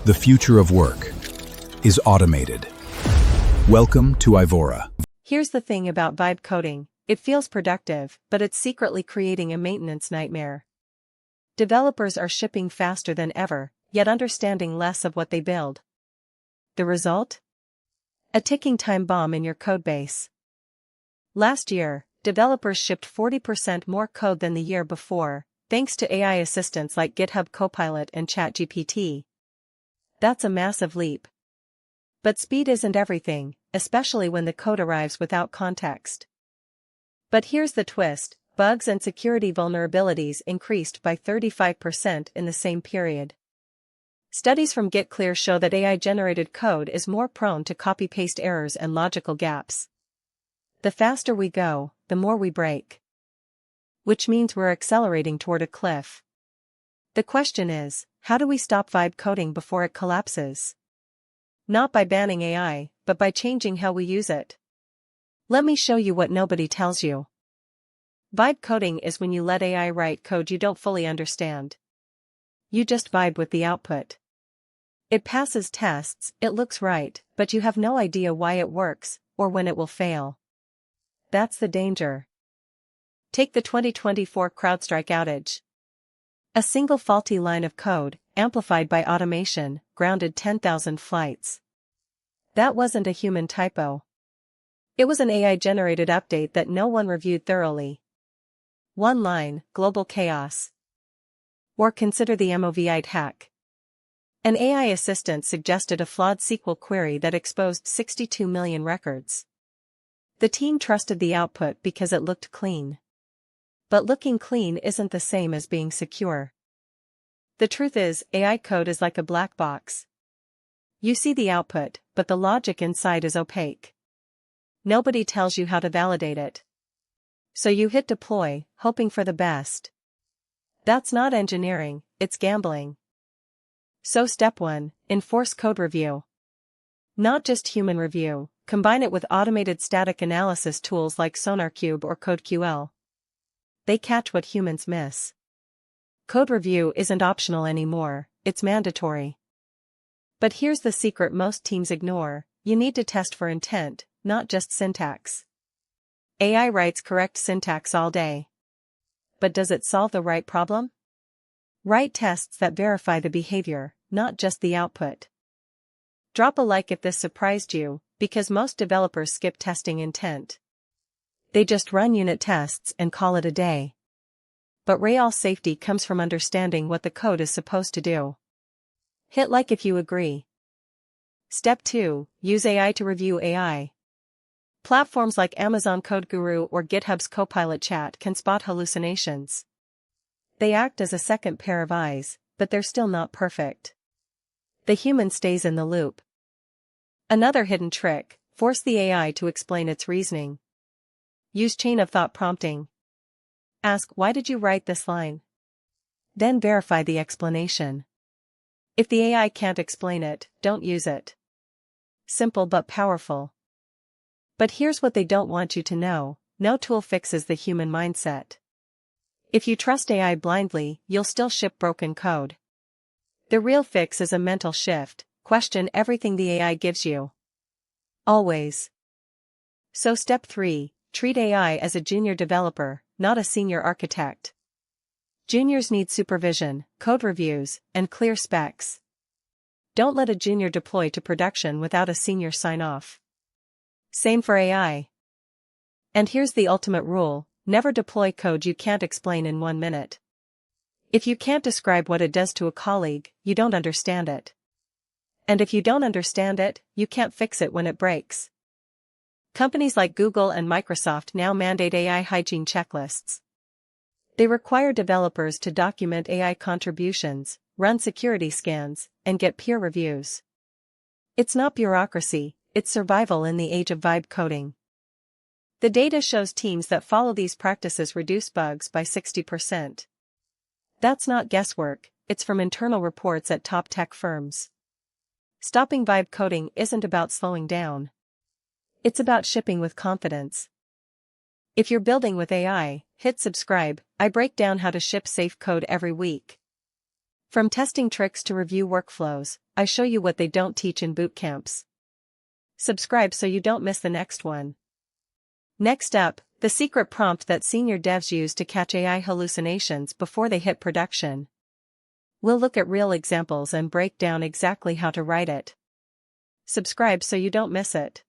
The future of work is automated. Welcome to Aivora. Here's the thing about vibe coding. It feels productive, but it's secretly creating a maintenance nightmare. Developers are shipping faster than ever, yet understanding less of what they build. The result? A ticking time bomb in your codebase. Last year, developers shipped 40% more code than the year before, thanks to AI assistants like GitHub Copilot and ChatGPT. That's a massive leap. But speed isn't everything, especially when the code arrives without context. But here's the twist: bugs and security vulnerabilities increased by 35% in the same period. Studies from GitClear show that AI-generated code is more prone to copy-paste errors and logical gaps. The faster we go, the more we break. Which means we're accelerating toward a cliff. The question is, how do we stop vibe coding before it collapses? Not by banning AI, but by changing how we use it. Let me show you what nobody tells you. Vibe coding is when you let AI write code you don't fully understand. You just vibe with the output. It passes tests, it looks right, but you have no idea why it works, or when it will fail. That's the danger. Take the 2024 CrowdStrike outage. A single faulty line of code, amplified by automation, grounded 10,000 flights. That wasn't a human typo. It was an AI-generated update that no one reviewed thoroughly. One line, global chaos. Or consider the Movite hack. An AI assistant suggested a flawed SQL query that exposed 62 million records. The team trusted the output because it looked clean. But looking clean isn't the same as being secure. The truth is, AI code is like a black box. You see the output, but the logic inside is opaque. Nobody tells you how to validate it. So you hit deploy, hoping for the best. That's not engineering, it's gambling. So step 1, enforce code review. Not just human review, combine it with automated static analysis tools like SonarQube or CodeQL. They catch what humans miss. Code review isn't optional anymore, it's mandatory. But here's the secret most teams ignore: you need to test for intent, not just syntax. AI writes correct syntax all day. But does it solve the right problem? Write tests that verify the behavior, not just the output. Drop a like if this surprised you, because most developers skip testing intent. They just run unit tests and call it a day. But real safety comes from understanding what the code is supposed to do. Hit like if you agree. Step 2, use AI to review AI. Platforms like Amazon Code Guru or GitHub's Copilot Chat can spot hallucinations. They act as a second pair of eyes, but they're still not perfect. The human stays in the loop. Another hidden trick: force the AI to explain its reasoning. Use chain of thought prompting. Ask, why did you write this line? Then verify the explanation. If the AI can't explain it, don't use it. Simple but powerful. But here's what they don't want you to know: no tool fixes the human mindset. If you trust AI blindly, you'll still ship broken code. The real fix is a mental shift: question everything the AI gives you. Always. So step 3, treat AI as a junior developer, not a senior architect. Juniors need supervision, code reviews, and clear specs. Don't let a junior deploy to production without a senior sign-off. Same for AI. And here's the ultimate rule: never deploy code you can't explain in 1 minute. If you can't describe what it does to a colleague, you don't understand it. And if you don't understand it, you can't fix it when it breaks. Companies like Google and Microsoft now mandate AI hygiene checklists. They require developers to document AI contributions, run security scans, and get peer reviews. It's not bureaucracy, it's survival in the age of vibe coding. The data shows teams that follow these practices reduce bugs by 60%. That's not guesswork, it's from internal reports at top tech firms. Stopping vibe coding isn't about slowing down. It's about shipping with confidence. If you're building with AI, hit subscribe. I break down how to ship safe code every week. From testing tricks to review workflows, I show you what they don't teach in boot camps. Subscribe so you don't miss the next one. Next up, the secret prompt that senior devs use to catch AI hallucinations before they hit production. We'll look at real examples and break down exactly how to write it. Subscribe so you don't miss it.